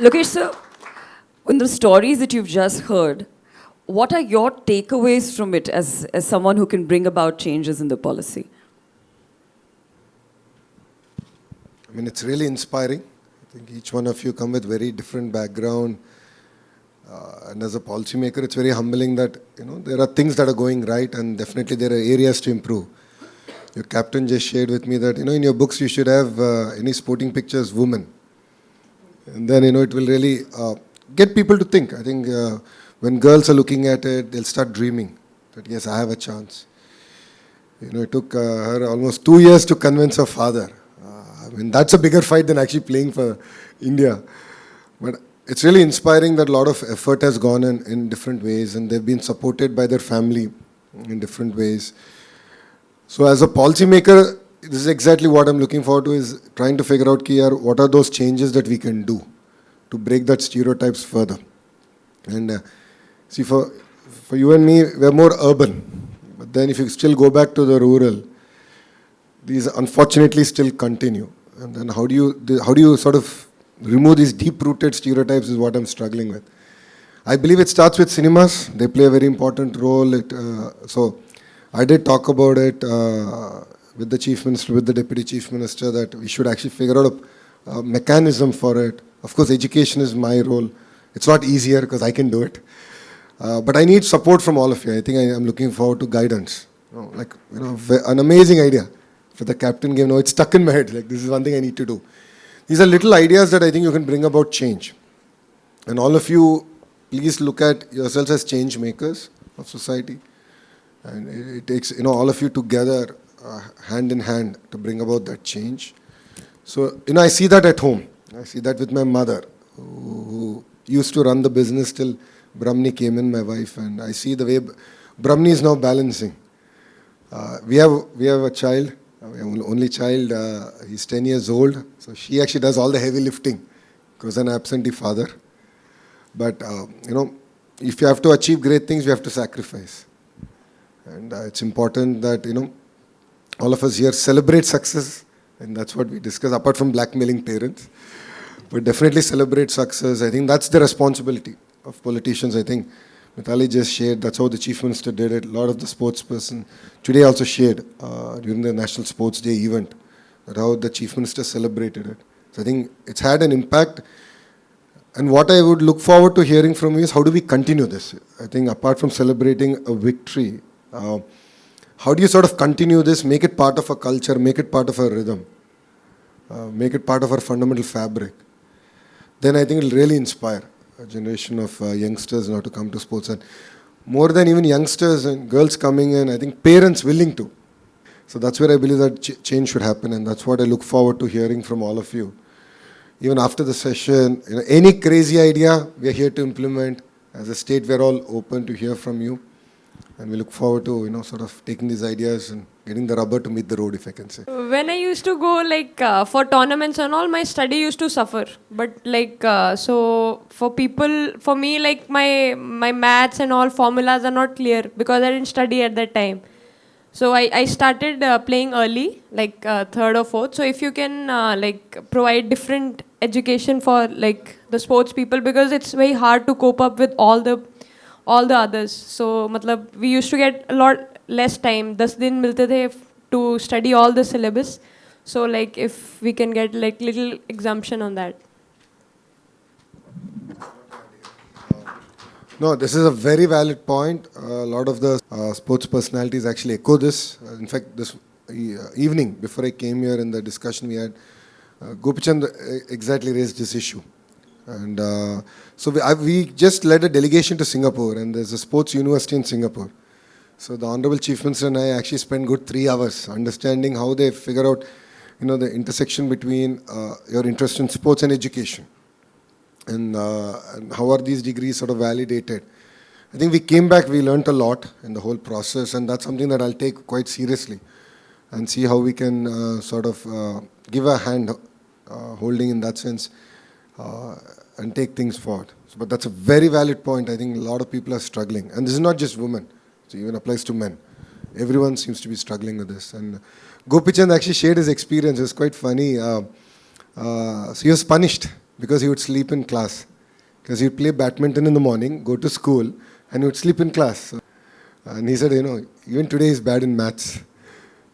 Lokesh sir, in the stories that you've just heard, what are your takeaways from it as someone who can bring about changes in the policy? I mean, it's really inspiring. I think each one of you come with very different background. And as a policymaker, it's very humbling that, there are things that are going right and definitely there are areas to improve. Your captain just shared with me that, in your books you should have any sporting pictures, women. And then, it will really get people to think. I think when girls are looking at it, they'll start dreaming that, yes, I have a chance. It took her almost 2 years to convince her father. I mean, that's a bigger fight than actually playing for India. But it's really inspiring that a lot of effort has gone in different ways and they've been supported by their family in different ways. So as a policymaker, this is exactly what I'm looking forward to, is trying to figure out what are those changes that we can do to break that stereotypes further. And see, for you and me, we're more urban. But then if you still go back to the rural, these unfortunately still continue. And then how do you sort of remove these deep-rooted stereotypes is what I'm struggling with. I believe it starts with cinemas. They play a very important role. So I did talk about it with the Chief Minister, with the Deputy Chief Minister, that we should actually figure out a mechanism for it. Of course, education is my role. It's not easier because I can do it. But I need support from all of you. I think I'm looking forward to guidance. An amazing idea for the captain game. No, it's stuck in my head. Like, this is one thing I need to do. These are little ideas that I think you can bring about change. And all of you, please look at yourselves as change makers of society. And it takes, all of you together, hand in hand, to bring about that change. So, I see that at home. I see that with my mother, who used to run the business till Brahmani came in, my wife. And I see the way Brahmani is now balancing. We have a child. We have only child, he's 10 years old, so she actually does all the heavy lifting because an absentee father. But, if you have to achieve great things, you have to sacrifice. And it's important that, all of us here celebrate success, and that's what we discuss, apart from blackmailing parents. But definitely celebrate success. I think that's the responsibility of politicians. I think Mithali just shared, that's how the Chief Minister did it. A lot of the sportsperson today also shared during the National Sports Day event, that how the Chief Minister celebrated it. So I think it's had an impact. And what I would look forward to hearing from you is, how do we continue this? I think apart from celebrating a victory, how do you sort of continue this, make it part of a culture, make it part of a rhythm, make it part of our fundamental fabric? Then I think it'll really inspire a generation of youngsters now to come to sports. And more than even youngsters and girls coming in, I think parents willing to. So that's where I believe that change should happen, and that's what I look forward to hearing from all of you. Even after the session, any crazy idea, we are here to implement. As a state, we're all open to hear from you. And we look forward to, sort of taking these ideas and getting the rubber to meet the road, if I can say. When I used to go for tournaments and all, my study used to suffer. But so for me, my maths and all formulas are not clear because I didn't study at that time. So I started playing early, third or fourth. So if you can provide different education for the sports people, because it's very hard to cope up with all the others. So we used to get a lot less time. 10 दिन मिलते थे to study all the syllabus. So if we can get little exemption on that. No, this is a very valid point. A lot of the sports personalities actually echo this. In fact, this evening, before I came here in the discussion we had, Gopichand exactly raised this issue. And so we just led a delegation to Singapore, and there's a sports university in Singapore. So the Honorable Chief Minister and I actually spent good 3 hours understanding how they figure out, the intersection between your interest in sports and education. And how are these degrees sort of validated. I think we came back, we learned a lot in the whole process, and that's something that I'll take quite seriously and see how we can sort of give a hand holding in that sense and take things forward. So, but that's a very valid point. I think a lot of people are struggling. And this is not just women, it even applies to men. Everyone seems to be struggling with this. And Gopichand actually shared his experience. It was quite funny. So he was punished because he would sleep in class. Because he'd play badminton in the morning, go to school, and he would sleep in class. And he said, even today he's bad in maths.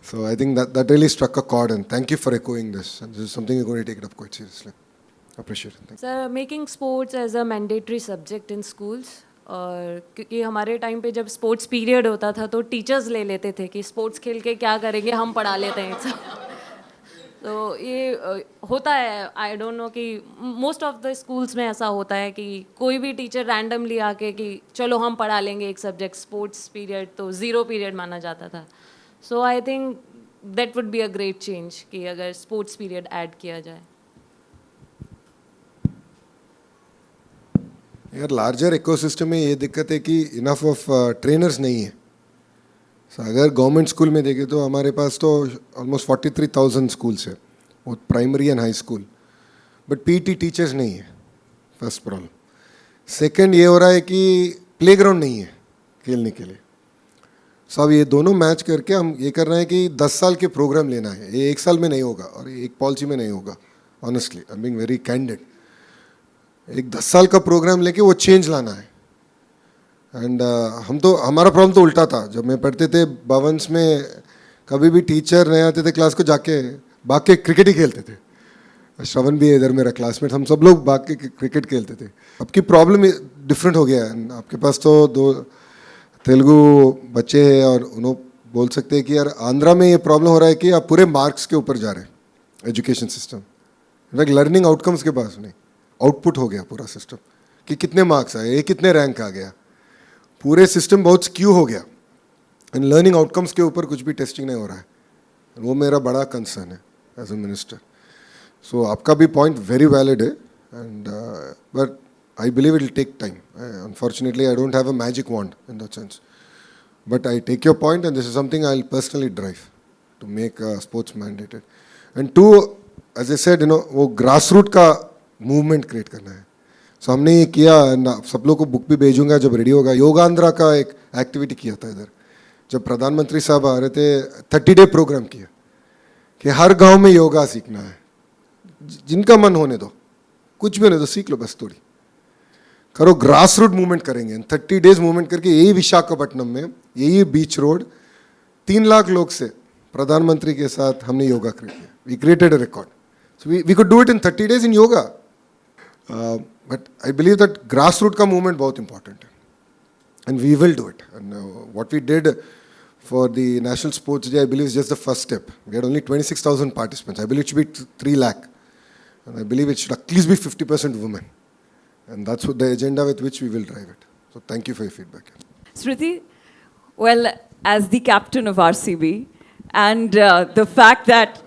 So I think that really struck a chord, and thank you for echoing this. And this is something we're going to take it up quite seriously. Appreciate it. Thank you. Sir making sports as a mandatory subject in schools, और क्योंकि हमारे time पे जब sports period होता था तो teachers ले लेते थे कि स्पोर्ट्स खेल के क्या करेंगे, हम पढ़ा लेते हैं सब. तो ये होता है, आई डोंट नो कि मोस्ट ऑफ द स्कूल्स में ऐसा होता है कि कोई भी टीचर रैंडमली आके कि चलो हम पढ़ा लेंगे एक सब्जेक्ट, स्पोर्ट्स पीरियड तो ज़ीरो पीरियड माना जाता था. So I think that would be a great change कि अगर स्पोर्ट्स पीरियड ऐड किया जाए. यार लार्जर इकोसिस्टम में ये दिक्कत है कि इनफ ऑफ ट्रेनर्स नहीं है. So, अगर गवर्नमेंट स्कूल में देखें तो हमारे पास तो ऑलमोस्ट 43,000 स्कूल्स है, वो primary and high school, but PT teachers नहीं है. First problem. सेकंड ये हो रहा है कि प्लेग्राउंड नहीं है खेलने के लिए. सो अब ये दोनों मैच करके हम ये कर रहे हैं कि 10 साल के प्रोग्राम लेना है. ये 1 साल में नहीं होगा और एक पॉलिसी में नहीं होगा. Honestly I am being very candid. एक 10 साल का प्रोग्राम लेके वो चेंज लाना है. एंड हमारा प्रॉब्लम तो उल्टा था. जब मैं पढ़ते थे भवन्स में, कभी भी टीचर नहीं आते थे क्लास को, जाके भाग के क्रिकेट ही खेलते थे. श्रवण भी है इधर मेरा क्लासमेट, हम सब लोग भाग के क्रिकेट खेलते थे. अब की प्रॉब्लम डिफरेंट हो गया है. आपके पास तो 2 तेलुगु बच्चे हैं और उन्होंने बोल सकते हैं कि यार आंध्रा में ये प्रॉब्लम हो रहा है कि आप पूरे मार्क्स के ऊपर जा रहे हैं education system. In fact learning outcomes के पास नहीं, आउटपुट हो गया पूरा सिस्टम कि कितने मार्क्स आए, ये कितने रैंक आ गया. पूरे सिस्टम बहुत स्क्यू हो गया एंड लर्निंग आउटकम्स के ऊपर कुछ भी टेस्टिंग नहीं हो रहा है. वो मेरा बड़ा कंसर्न है एज अ मिनिस्टर. सो आपका भी पॉइंट वेरी वैलिड है, and but I believe it will take time. Unfortunately I don't have a magic wand in that sense, but I take your point and this is something I will personally drive to make sports mandated. And 2, as a said, वो grass root का movement create करना है. सो हमने ये किया, सब लोग को बुक भी भेजूंगा जब रेडी होगा. योगांध्रा का एक एक्टिविटी किया था इधर, जब प्रधानमंत्री साहब आ रहे थे. 30-day प्रोग्राम किया कि हर गांव में योगा सीखना है. जिनका मन होने दो, कुछ भी होने दो, सीख लो, बस थोड़ी करो. ग्रास रूट मूवमेंट करेंगे. 30 days मूवमेंट करके यही विशाखापट्टनम में, यही बीच रोड, 3 लाख लोग से प्रधानमंत्री के साथ हमने योगा किया. We created a record. So we could do it in 30 days in yoga. But I believe that grassroots का movement बहुत important है, and we will do it. And what we did for the National Sports Day, I believe, is just the first step. We had only 26,000 participants. I believe it should be 3 lakh, and I believe it should at least be 50% women, and that's what the agenda with which we will drive it. So thank you for your feedback. Smriti, well, as the captain of RCB, and the fact that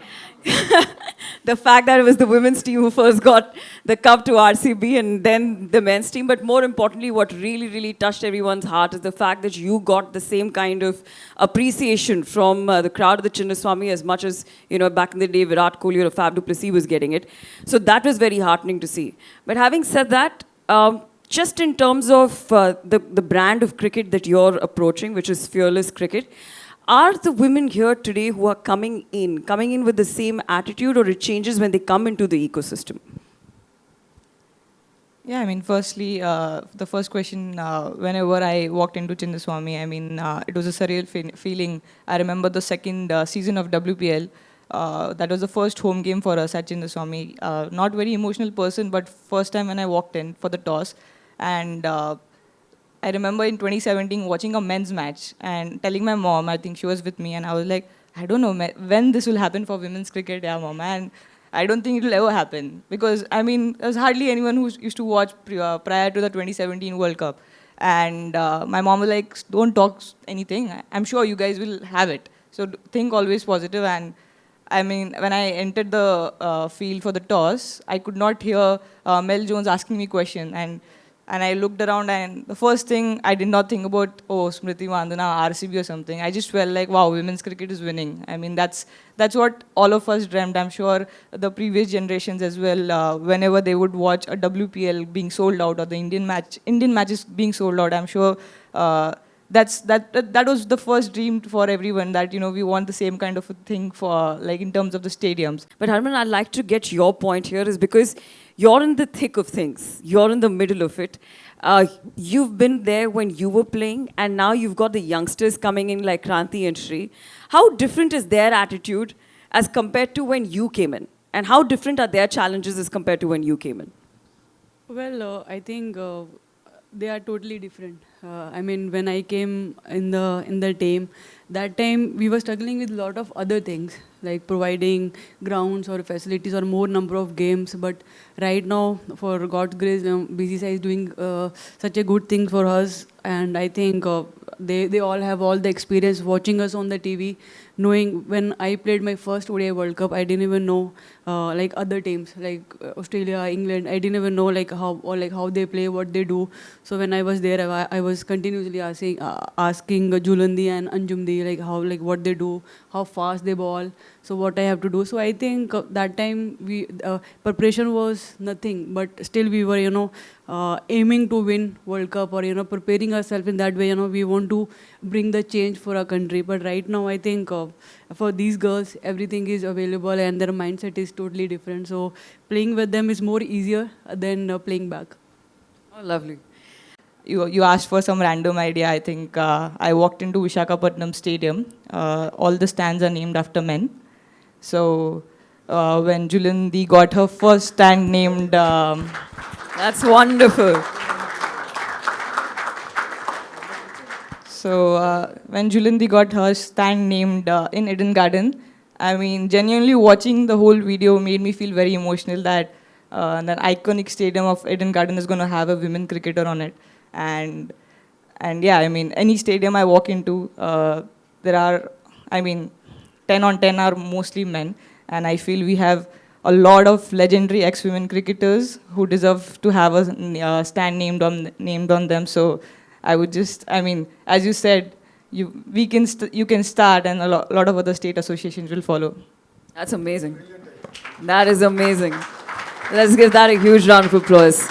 it was the women's team who first got the cup to RCB and then the men's team. But more importantly, what really, really touched everyone's heart is the fact that you got the same kind of appreciation from the crowd of the Chinnaswamy as much as, back in the day, Virat Kohli or Fab du Plessis was getting it. So that was very heartening to see. But having said that, just in terms of the brand of cricket that you're approaching, which is fearless cricket, are the women here today who are coming in with the same attitude, or it changes when they come into the ecosystem? Yeah, I mean, firstly, the first question, whenever I walked into Chinnaswamy, I mean, it was a surreal feeling. I remember the second season of WPL. That was the first home game for us at Chinnaswamy. Not very emotional person, but first time when I walked in for the toss. And I remember in 2017 watching a men's match and telling my mom, I think she was with me, and I was like, I don't know when this will happen for women's cricket, yeah, mom, and I don't think it will ever happen. Because, I mean, there's hardly anyone who used to watch prior to the 2017 World Cup. And my mom was like, don't talk anything. I'm sure you guys will have it. So think always positive. And I mean, when I entered the field for the toss, I could not hear Mel Jones asking me questions. And I looked around, and the first thing, I did not think about, Smriti Mandhana, RCB or something. I just felt like, wow, women's cricket is winning. I mean, that's what all of us dreamt. I'm sure the previous generations as well, whenever they would watch a WPL being sold out or the Indian matches being sold out, I'm sure that was the first dream for everyone, that, we want the same kind of a thing for, like, in terms of the stadiums. But Harman, I'd like to get your point here, is because you're in the thick of things. You're in the middle of it. You've been there when you were playing, and now you've got the youngsters coming in like Kranti and Shri. How different is their attitude as compared to when you came in? And how different are their challenges as compared to when you came in? Well, I think they are totally different. I mean, when I came in the team, that time we were struggling with a lot of other things like providing grounds or facilities or more number of games. But right now, for God's grace, BCCI is doing such a good thing for us, and I think they all have all the experience watching us on the TV. Knowing when I played my first ODI World Cup, I didn't even know like other teams like Australia, England. I didn't even know like how they play, what they do. So when I was there, I was continuously asking Julandi and Anjumdi like what they do, how fast they ball, so what I have to do. So I think that time we preparation was nothing, but still we were aiming to win World Cup, or preparing ourselves in that way. We want to bring the change for our country. But right now I think for these girls everything is available and their mindset is totally different. So playing with them is more easier than playing back. Oh, lovely. You asked for some random idea. I think I walked into Visakhapatnam Stadium. All the stands are named after men. So when Julandi got her first stand named, That's wonderful. when Julandi got her stand named in Eden Garden, I mean, genuinely watching the whole video made me feel very emotional that that iconic stadium of Eden Garden is going to have a women cricketer on it. And yeah, I mean, any stadium I walk into, there are, I mean, 10 on 10 are mostly men. And I feel we have a lot of legendary ex-women cricketers who deserve to have a stand named on them. So I would just, I mean, as you said, you can start, and a lot of other state associations will follow. That's amazing. That is amazing. Let's give that a huge round of applause.